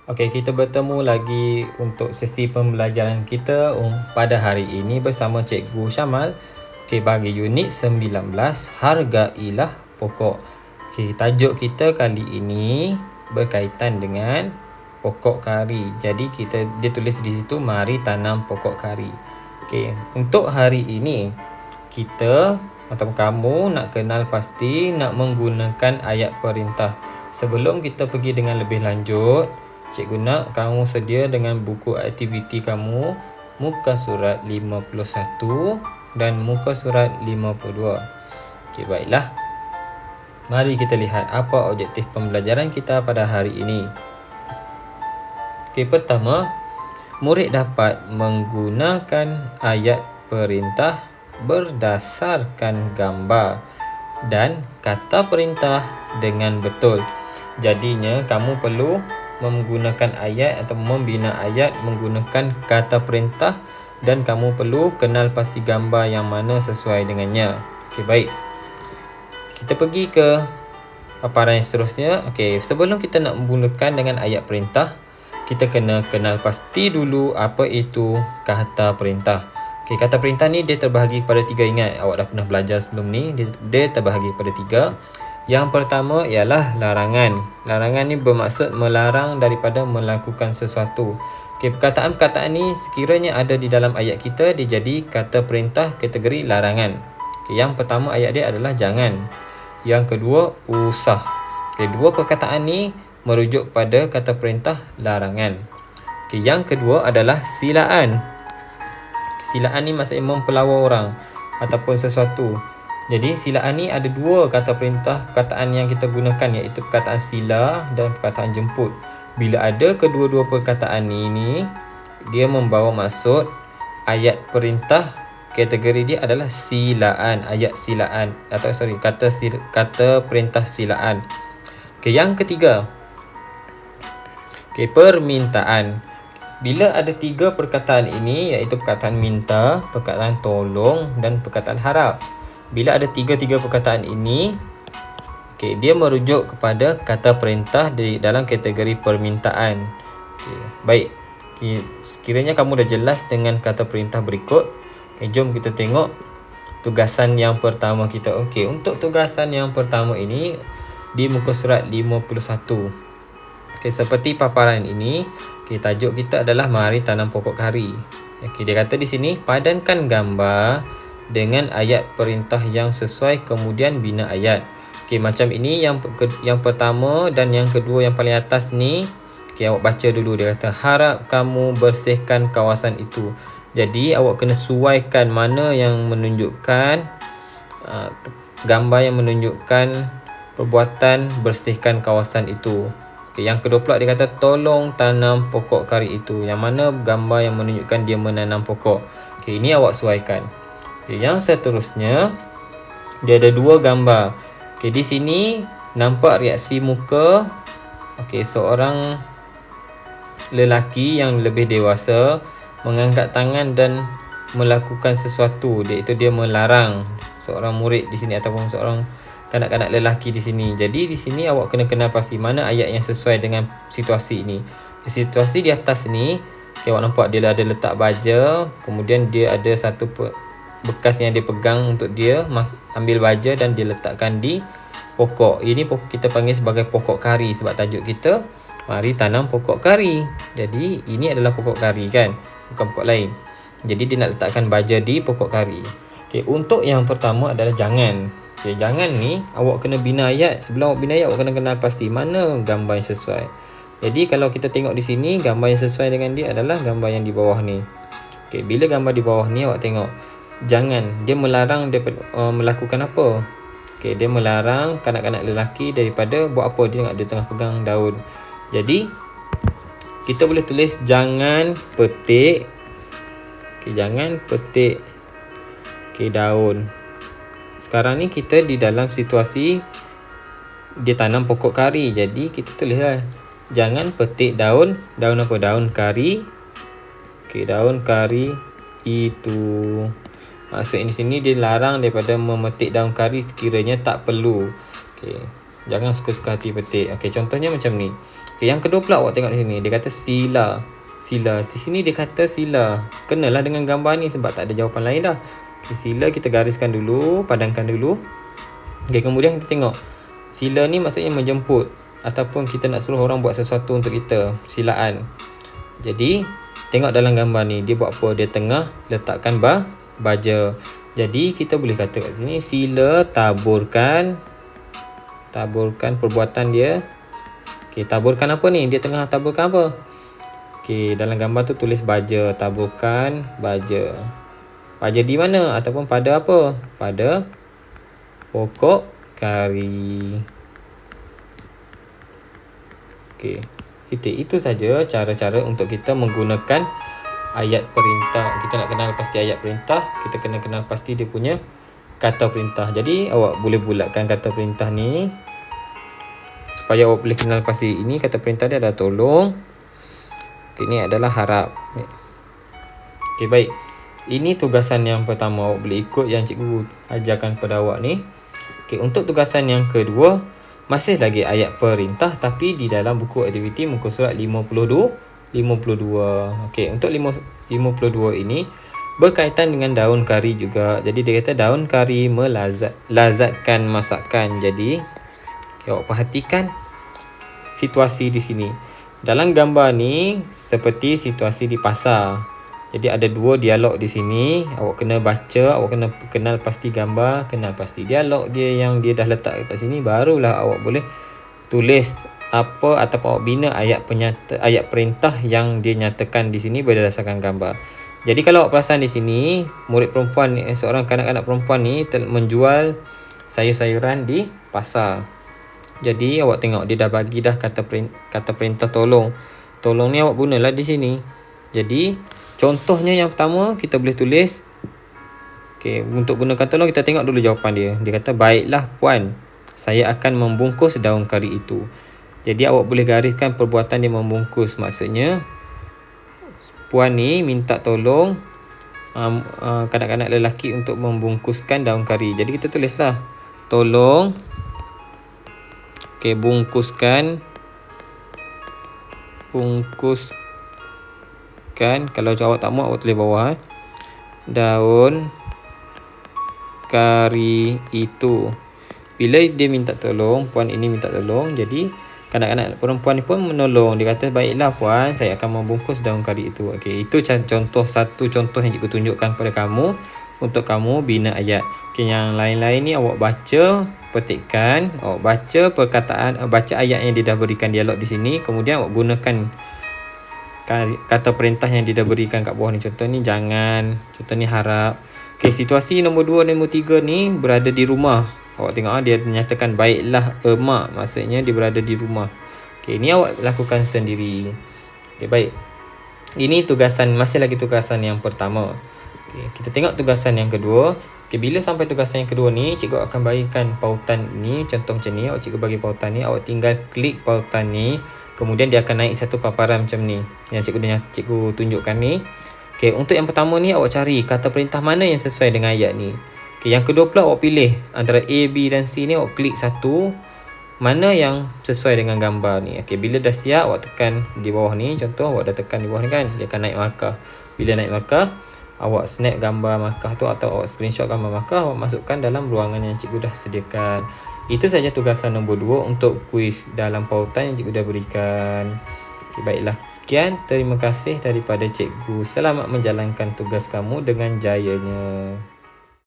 Okey, kita bertemu lagi untuk sesi pembelajaran kita pada hari ini bersama Cikgu Syamal. Okey, bagi unit 19, hargailah pokok. Okey, tajuk kita kali ini berkaitan dengan pokok kari. Jadi dia tulis di situ, mari tanam pokok kari. Okey, untuk hari ini kita atau kamu nak kenal pasti nak menggunakan ayat perintah. Sebelum kita pergi dengan lebih lanjut, cikgu nak kamu sedia dengan buku aktiviti kamu muka surat 51 dan muka surat 52. Okey, baiklah. Mari kita lihat apa objektif pembelajaran kita pada hari ini. Okey, pertama, murid dapat menggunakan ayat perintah berdasarkan gambar dan kata perintah dengan betul. Jadinya kamu perlu menggunakan ayat atau membina ayat menggunakan kata perintah dan kamu perlu kenal pasti gambar yang mana sesuai dengannya. Okey, baik. Kita pergi ke paparan yang seterusnya. Okey, sebelum kita nak menggunakan dengan ayat perintah, kita kena kenal pasti dulu apa itu kata perintah. Okey, kata perintah ni dia terbahagi kepada 3. Ingat, awak dah pernah belajar sebelum ni. Dia terbahagi kepada 3. Yang pertama ialah larangan. Larangan ni bermaksud melarang daripada melakukan sesuatu. Okey, perkataan-perkataan ni sekiranya ada di dalam ayat kita, dia jadi kata perintah kategori larangan. Okey, yang pertama ayat dia adalah jangan. Yang kedua, usah. Okey, dua perkataan ni merujuk pada kata perintah larangan. Okey, yang kedua adalah silaan. Silaan ni maksudnya mempelawa orang ataupun sesuatu. Jadi silaan ni ada dua kata perintah perkataan yang kita gunakan, iaitu perkataan sila dan perkataan jemput. Bila ada kedua-dua perkataan ini, dia membawa maksud ayat perintah kategori dia adalah silaan, ayat silaan atau kata perintah silaan. Okey, yang ketiga. Okey, permintaan. Bila ada 3 perkataan ini, iaitu perkataan minta, perkataan tolong dan perkataan harap. Bila ada 3 perkataan ini, okey, dia merujuk kepada kata perintah di dalam kategori permintaan. Okey, baik. Okey, sekiranya kamu dah jelas dengan kata perintah berikut, jom kita tengok tugasan yang pertama kita. Okey, untuk tugasan yang pertama ini di muka surat 51. Okey, seperti paparan ini, okey, tajuk kita adalah mari tanam pokok kari. Okey, dia kata di sini, padankan gambar dengan ayat perintah yang sesuai, kemudian bina ayat. Okey, macam ini yang pertama dan yang kedua yang paling atas ni. Okey, awak baca dulu. Dia kata harap kamu bersihkan kawasan itu. Jadi awak kena suaikan mana yang menunjukkan gambar yang menunjukkan perbuatan bersihkan kawasan itu. Okey, yang kedua pula dia kata tolong tanam pokok kari itu. Yang mana gambar yang menunjukkan dia menanam pokok. Okey, ini awak suaikan. Okay, yang seterusnya dia ada 2 gambar. Okey, di sini nampak reaksi muka seorang lelaki yang lebih dewasa mengangkat tangan dan melakukan sesuatu, iaitu dia melarang seorang murid di sini ataupun seorang kanak-kanak lelaki di sini. Jadi di sini awak kena kenal pasti mana ayat yang sesuai dengan situasi ini. Situasi di atas ni, awak nampak dia ada letak baja, kemudian dia ada satu bekas yang dia pegang untuk dia ambil baja dan dia letakkan di pokok. Ini pokok kita panggil sebagai pokok kari sebab tajuk kita mari tanam pokok kari. Jadi ini adalah pokok kari kan, bukan pokok lain. Jadi dia nak letakkan baja di pokok kari. Okey, untuk yang pertama adalah jangan. Okey, jangan ni awak kena bina ayat. Sebelum awak bina ayat, awak kena kenal pasti mana gambar yang sesuai. Jadi kalau kita tengok di sini, gambar yang sesuai dengan dia adalah gambar yang di bawah ni. Okey, bila gambar di bawah ni awak tengok jangan, dia melarang dia melakukan apa? Okey, dia melarang kanak-kanak lelaki daripada buat apa? Dia tengah pegang daun. Jadi kita boleh tulis jangan petik. Okey, jangan petik daun. Sekarang ni kita di dalam situasi dia tanam pokok kari. Jadi kita tulislah jangan petik daun apa? Daun kari. Okey, daun kari itu. Maksud di sini dia larang daripada memetik daun kari sekiranya tak perlu. Okey, jangan suka-suka hati petik. Okey, contohnya macam ni. Okay, yang kedua pula awak tengok di sini. Dia kata sila. Sila. Di sini dia kata sila. Kenalah dengan gambar ni sebab tak ada jawapan lain dah. Okay, sila kita gariskan dulu. Padankan dulu. Okay, kemudian kita tengok. Sila ni maksudnya menjemput. Ataupun kita nak suruh orang buat sesuatu untuk kita. Silaan. Jadi, tengok dalam gambar ni. Dia buat apa? Dia tengah letakkan baja. Jadi, kita boleh kata kat sini. Sila taburkan perbuatan dia. Okay, taburkan apa ni? Dia tengah taburkan apa? Okay, dalam gambar tu tulis baja. Taburkan baja. Baja di mana? Ataupun pada apa? Pada pokok kari. Okay, itu saja cara-cara untuk kita menggunakan ayat perintah. Kita nak kenal pasti ayat perintah. Kita kena kenal pasti dia punya kata perintah. Jadi, awak boleh bulatkan kata perintah ni. Supaya awak boleh kenal pasti ini kata perintah dia adalah tolong. Ini adalah harap. Okay, baik. Ini tugasan yang pertama. Awak boleh ikut yang cikgu ajarkan kepada awak ni. Okay, untuk tugasan yang kedua, masih lagi ayat perintah tapi di dalam buku aktiviti muka surat 52. Okay, untuk 52 ini berkaitan dengan daun kari juga. Jadi dia kata daun kari melazatkan masakan. Jadi awak perhatikan situasi di sini. Dalam gambar ni seperti situasi di pasar. Jadi ada dua dialog di sini. Awak kena baca, awak kena kenal pasti gambar, kenal pasti dialog dia yang dia dah letak kat sini, barulah awak boleh tulis apa ataupun awak bina ayat perintah yang dia nyatakan di sini berdasarkan gambar. Jadi kalau awak perasan di sini, murid perempuan ni, seorang kanak-kanak perempuan ni menjual sayur-sayuran di pasar. Jadi awak tengok dia dah bagi dah kata perintah tolong. Tolong ni awak gunalah di sini. Jadi contohnya yang pertama kita boleh tulis. Okey, untuk gunakan tolong kita tengok dulu jawapan dia. Dia kata baiklah puan, saya akan membungkus daun kari itu. Jadi awak boleh gariskan perbuatan dia membungkus. Maksudnya puan ni minta tolong kanak-kanak lelaki untuk membungkuskan daun kari. Jadi kita tulislah tolong. Okay, bungkuskan. Kalau awak tak mahu, awak tulis bawah. Daun kari itu. Bila dia minta tolong, puan ini minta tolong, jadi kanak-kanak perempuan ni pun menolong. Dia kata, baiklah puan, saya akan membungkus daun kari itu. Okay, itu satu contoh yang cikgu tunjukkan kepada kamu untuk kamu bina ayat. Okay, yang lain-lain ni awak baca, petikkan, awak baca baca ayat yang dia dah berikan dialog di sini, kemudian awak gunakan kata perintah yang dia dah berikan kat bawah ni. Contoh ni jangan, contoh ni harap. Okay, situasi nombor 2 dan nombor 3 ni berada di rumah. Awak tengok dia menyatakan baiklah emak, maksudnya dia berada di rumah. Okay, ni awak lakukan sendiri. Okay, baik. Ini masih lagi tugasan yang pertama. Okay, kita tengok tugasan yang kedua. Okay, bila sampai tugasan yang kedua ni, cikgu akan bagikan pautan ni. Contoh macam ni, cikgu bagi pautan ni, awak tinggal klik pautan ni. Kemudian dia akan naik satu paparan macam ni, yang cikgu tunjukkan ni. Okay, untuk yang pertama ni, awak cari kata perintah mana yang sesuai dengan ayat ni. Okay, yang kedua pula awak pilih antara A, B dan C ni, awak klik satu mana yang sesuai dengan gambar ni. Okay, bila dah siap, awak tekan di bawah ni. Contoh awak dah tekan di bawah ni kan, dia akan naik markah. Bila naik markah, awak snap gambar markah tu atau awak screenshot gambar markah, awak masukkan dalam ruangan yang cikgu dah sediakan. Itu saja tugasan nombor 2 untuk kuis dalam pautan yang cikgu dah berikan. Okay, baiklah. Sekian, terima kasih daripada cikgu. Selamat menjalankan tugas kamu dengan jayanya.